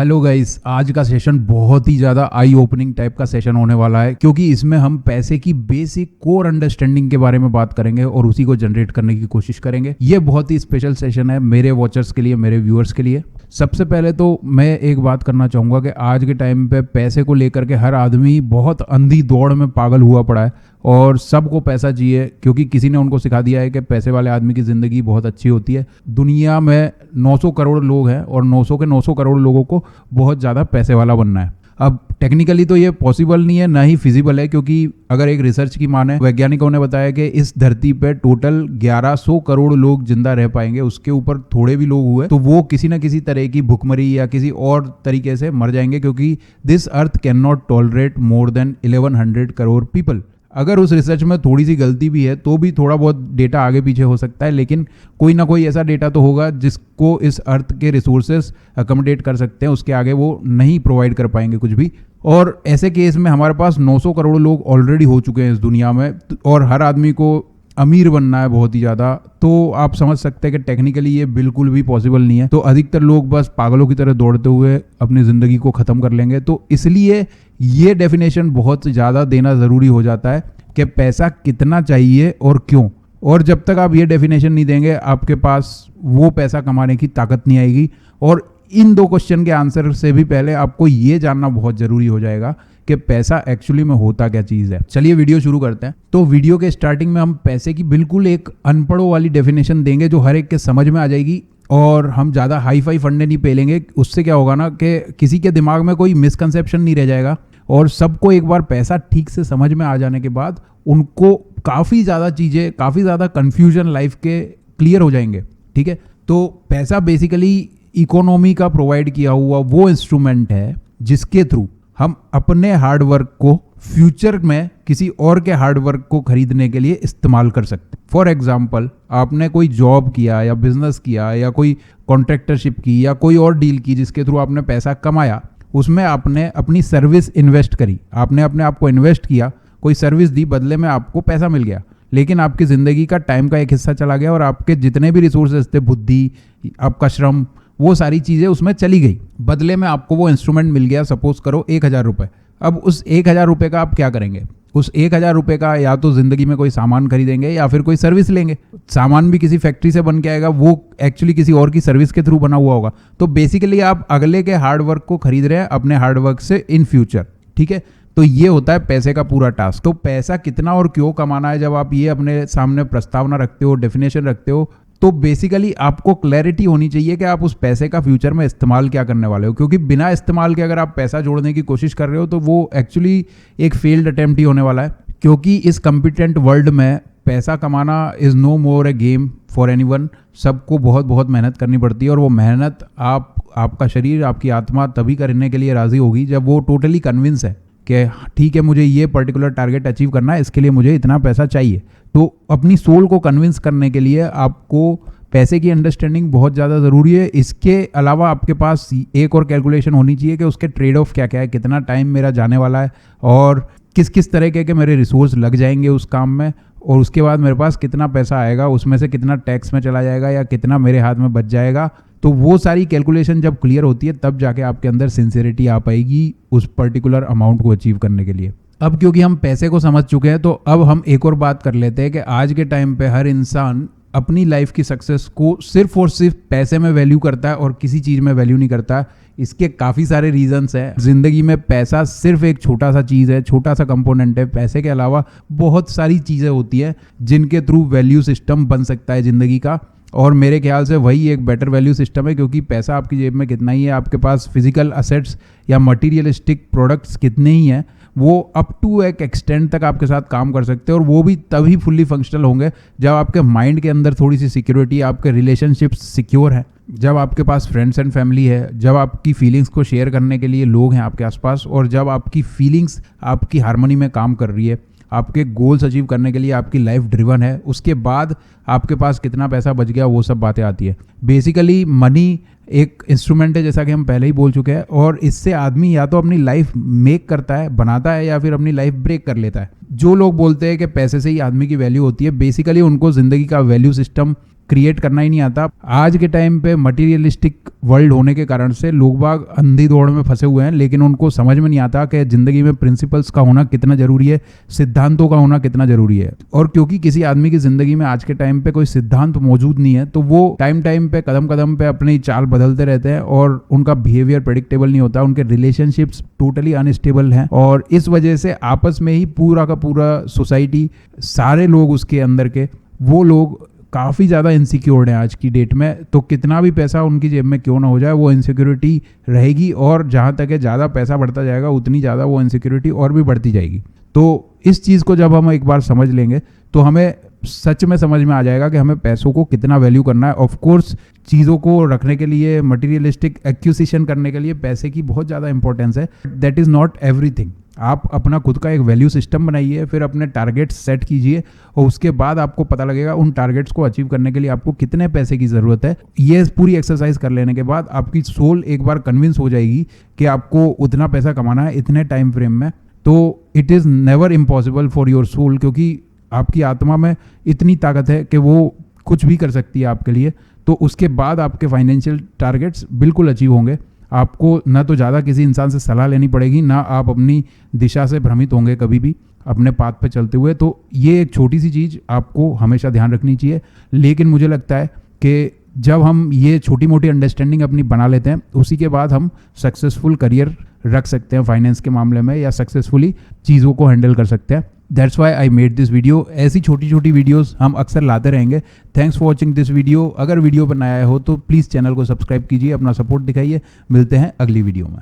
Hello guys, आज का session बहुत ही ज़्यादा आई ओपनिंग टाइप का सेशन होने वाला है क्योंकि इसमें हम पैसे की बेसिक कोर अंडरस्टैंडिंग के बारे में बात करेंगे और उसी को जनरेट करने की कोशिश करेंगे। ये बहुत ही स्पेशल सेशन है मेरे वॉचर्स के लिए, मेरे व्यूअर्स के लिए। सबसे पहले तो मैं एक बात करना चाहूँगा कि आज के टाइम पे पैसे को लेकर के हर आदमी बहुत अंधी दौड़ में पागल हुआ पड़ा है और सबको पैसा चाहिए क्योंकि किसी ने उनको सिखा दिया है कि पैसे वाले आदमी की ज़िंदगी बहुत अच्छी होती है। दुनिया में 900 करोड़ लोग हैं और 900 के 900 करोड़ लोगों को बहुत ज़्यादा पैसे वाला बनना है। अब टेक्निकली तो ये पॉसिबल नहीं है, ना ही फिजिबल है, क्योंकि अगर एक रिसर्च की माने, वैज्ञानिकों ने बताया कि इस धरती पे टोटल 1100 करोड़ लोग जिंदा रह पाएंगे। उसके ऊपर थोड़े भी लोग हुए तो वो किसी ना किसी तरह की भुखमरी या किसी और तरीके से मर जाएंगे, क्योंकि this earth can not tolerate more than 1100 crore people. अगर उस रिसर्च में थोड़ी सी गलती भी है तो भी थोड़ा बहुत डेटा आगे पीछे हो सकता है, लेकिन कोई ना कोई ऐसा डेटा तो होगा जिसको इस अर्थ के रिसोर्सेस अकोमोडेट कर सकते हैं, उसके आगे वो नहीं प्रोवाइड कर पाएंगे कुछ भी। और ऐसे केस में हमारे पास 900 करोड़ लोग ऑलरेडी हो चुके हैं इस दुनिया में और हर आदमी को अमीर बनना है बहुत ही ज़्यादा, तो आप समझ सकते हैं कि टेक्निकली ये बिल्कुल भी पॉसिबल नहीं है। तो अधिकतर लोग बस पागलों की तरह दौड़ते हुए अपनी ज़िंदगी को ख़त्म कर लेंगे। तो इसलिए ये डेफिनेशन बहुत ज़्यादा देना ज़रूरी हो जाता है कि पैसा कितना चाहिए और क्यों। और जब तक आप ये डेफिनेशन नहीं देंगे आपके पास वो पैसा कमाने की ताकत नहीं आएगी। और इन दो क्वेश्चन के आंसर से भी पहले आपको ये जानना बहुत ज़रूरी हो जाएगा कि पैसा एक्चुअली में होता क्या चीज़ है। चलिए वीडियो शुरू करते हैं। तो वीडियो के स्टार्टिंग में हम पैसे की बिल्कुल एक अनपढ़ों वाली डेफिनेशन देंगे जो हर एक के समझ में आ जाएगी, और हम ज़्यादा हाई फाई फंडे नहीं पेलेंगे। उससे क्या होगा ना कि किसी के दिमाग में कोई मिसकंसेप्शन नहीं रह जाएगा और सबको एक बार पैसा ठीक से समझ में आ जाने के बाद उनको काफ़ी ज़्यादा चीज़ें, काफ़ी ज़्यादा कन्फ्यूजन लाइफ के क्लियर हो जाएंगे। ठीक है, तो पैसा बेसिकली इकोनॉमी का प्रोवाइड किया हुआ वो इंस्ट्रूमेंट है जिसके थ्रू हम अपने हार्डवर्क को फ्यूचर में किसी और के हार्डवर्क को खरीदने के लिए इस्तेमाल कर सकते हैं। फॉर एग्जाम्पल, आपने कोई जॉब किया या बिजनेस किया या कोई कॉन्ट्रैक्टरशिप की या कोई और डील की जिसके थ्रू आपने पैसा कमाया, उसमें आपने अपनी सर्विस इन्वेस्ट करी, आपने अपने आप को इन्वेस्ट किया, कोई सर्विस दी, बदले में आपको पैसा मिल गया, लेकिन आपकी ज़िंदगी का टाइम का एक हिस्सा चला गया और आपके जितने भी रिसोर्सेज थे, बुद्धि, आपका श्रम, वो सारी चीज़ें उसमें चली गई। बदले में आपको वो इंस्ट्रूमेंट मिल गया, सपोज करो 1000 रुपये। अब उस 1000 रुपये का आप क्या करेंगे? उस 1000 रुपये का या तो ज़िंदगी में कोई सामान खरीदेंगे या फिर कोई सर्विस लेंगे। सामान भी किसी फैक्ट्री से बन के आएगा, वो एक्चुअली किसी और की सर्विस के थ्रू बना हुआ होगा। तो बेसिकली आप अगले के हार्डवर्क को खरीद रहे हैं अपने हार्डवर्क से इन फ्यूचर। ठीक है, तो ये होता है पैसे का पूरा टास्क। तो पैसा कितना और क्यों कमाना है, जब आप ये अपने सामने प्रस्तावना रखते हो, डेफिनेशन रखते हो, तो बेसिकली आपको क्लैरिटी होनी चाहिए कि आप उस पैसे का फ्यूचर में इस्तेमाल क्या करने वाले हो। क्योंकि बिना इस्तेमाल के अगर आप पैसा जोड़ने की कोशिश कर रहे हो तो वो एक्चुअली एक फेल्ड अटेम्प्ट ही होने वाला है। क्योंकि इस कॉम्पिटेंट वर्ल्ड में पैसा कमाना is no more a game for anyone. सबको बहुत बहुत मेहनत करनी पड़ती है और वो मेहनत आपका शरीर, आपकी आत्मा तभी करने के लिए राज़ी होगी जब वो टोटली कन्विंस है कि ठीक है, मुझे ये पर्टिकुलर टारगेट अचीव करना है, इसके लिए मुझे इतना पैसा चाहिए। तो अपनी सोल को कन्विंस करने के लिए आपको पैसे की अंडरस्टैंडिंग बहुत ज़्यादा ज़रूरी है। इसके अलावा आपके पास एक और कैलकुलेशन होनी चाहिए कि उसके ट्रेड ऑफ क्या क्या है, कितना टाइम मेरा जाने वाला है और किस किस तरह के मेरे रिसोर्स लग जाएंगे उस काम में, और उसके बाद मेरे पास कितना पैसा आएगा, उसमें से कितना टैक्स में चला जाएगा या कितना मेरे हाथ में बच जाएगा। तो वो सारी कैलकुलेशन जब क्लियर होती है तब जाके आपके अंदर सिंसियरिटी आ पाएगी उस पर्टिकुलर अमाउंट को अचीव करने के लिए। अब क्योंकि हम पैसे को समझ चुके हैं तो अब हम एक और बात कर लेते हैं कि आज के टाइम पे हर इंसान अपनी लाइफ की सक्सेस को सिर्फ और सिर्फ पैसे में वैल्यू करता है और किसी चीज़ में वैल्यू नहीं करता। इसके काफ़ी सारे रीजंस हैं। ज़िंदगी में पैसा सिर्फ एक छोटा सा चीज़ है, छोटा सा कंपोनेंट है। पैसे के अलावा बहुत सारी चीज़ें होती हैं जिनके थ्रू वैल्यू सिस्टम बन सकता है ज़िंदगी का, और मेरे ख्याल से वही एक बेटर वैल्यू सिस्टम है। क्योंकि पैसा आपकी जेब में कितना ही है, आपके पास फिजिकल असेट्स या मटीरियलिस्टिक प्रोडक्ट्स कितने ही हैं, वो अप टू एक एक्सटेंड तक आपके साथ काम कर सकते हैं, और वो भी तभी फुल्ली फंक्शनल होंगे जब आपके माइंड के अंदर थोड़ी सी सिक्योरिटी, आपके रिलेशनशिप्स सिक्योर हैं, जब आपके पास फ्रेंड्स एंड फैमिली है, जब आपकी फीलिंग्स को शेयर करने के लिए लोग हैं आपके आसपास, और जब आपकी फीलिंग्स आपकी हार्मनी में काम कर रही है, आपके गोल्स अचीव करने के लिए आपकी लाइफ ड्रिवन है। उसके बाद आपके पास कितना पैसा बच गया वो सब बातें आती है। बेसिकली मनी एक इंस्ट्रूमेंट है, जैसा कि हम पहले ही बोल चुके हैं, और इससे आदमी या तो अपनी लाइफ मेक करता है, बनाता है, या फिर अपनी लाइफ ब्रेक कर लेता है। जो लोग बोलते हैं कि पैसे से ही आदमी की वैल्यू होती है, बेसिकली उनको ज़िंदगी का वैल्यू सिस्टम क्रिएट करना ही नहीं आता। आज के टाइम पे मटीरियलिस्टिक वर्ल्ड होने के कारण से लोग बाग अंधी दौड़ में फंसे हुए हैं, लेकिन उनको समझ में नहीं आता कि ज़िंदगी में प्रिंसिपल्स का होना कितना ज़रूरी है, सिद्धांतों का होना कितना ज़रूरी है। और क्योंकि किसी आदमी की ज़िंदगी में आज के टाइम पे कोई सिद्धांत मौजूद नहीं है, तो वो टाइम टाइम पे कदम कदम पे अपनी चाल बदलते रहते हैं और उनका बिहेवियर प्रेडिक्टेबल नहीं होता, उनके रिलेशनशिप्स टोटली अनस्टेबल हैं, और इस वजह से आपस में ही पूरा का पूरा सोसाइटी, सारे लोग उसके अंदर के वो लोग काफ़ी ज़्यादा इनसिक्योर्ड हैं आज की डेट में। तो कितना भी पैसा उनकी जेब में क्यों ना हो जाए, वो इनसिक्योरिटी रहेगी, और जहाँ तक है ज़्यादा पैसा बढ़ता जाएगा उतनी ज़्यादा वो इनसिक्योरिटी और भी बढ़ती जाएगी। तो इस चीज़ को जब हम एक बार समझ लेंगे तो हमें सच में समझ में आ जाएगा कि हमें पैसों को कितना वैल्यू करना है। ऑफ कोर्स चीज़ों को रखने के लिए, मटेरियलिस्टिक एक्विजिशन करने के लिए पैसे की बहुत ज़्यादा इंपॉर्टेंस है। That is not everything. आप अपना खुद का एक वैल्यू सिस्टम बनाइए, फिर अपने टारगेट्स सेट कीजिए, और उसके बाद आपको पता लगेगा उन टारगेट्स को अचीव करने के लिए आपको कितने पैसे की ज़रूरत है। ये पूरी एक्सरसाइज कर लेने के बाद आपकी सोल एक बार कन्विंस हो जाएगी कि आपको उतना पैसा कमाना है इतने टाइम फ्रेम में। तो it is never impossible for your soul, क्योंकि आपकी आत्मा में इतनी ताकत है कि वो कुछ भी कर सकती है आपके लिए। तो उसके बाद आपके फाइनेंशियल टारगेट्स बिल्कुल अचीव होंगे। आपको ना तो ज़्यादा किसी इंसान से सलाह लेनी पड़ेगी, ना आप अपनी दिशा से भ्रमित होंगे कभी भी अपने पाथ पे चलते हुए। तो ये एक छोटी सी चीज़ आपको हमेशा ध्यान रखनी चाहिए। लेकिन मुझे लगता है कि जब हम ये छोटी मोटी अंडरस्टैंडिंग अपनी बना लेते हैं, उसी के बाद हम सक्सेसफुल करियर रख सकते हैं फाइनेंस के मामले में, या सक्सेसफुली चीज़ों को हैंडल कर सकते हैं। That's why I made this video. ऐसी छोटी छोटी वीडियोस हम अक्सर लाते रहेंगे। Thanks for watching this video. अगर वीडियो पर नया हो तो प्लीज़ चैनल को सब्सक्राइब कीजिए, अपना सपोर्ट दिखाइए। मिलते हैं अगली वीडियो में।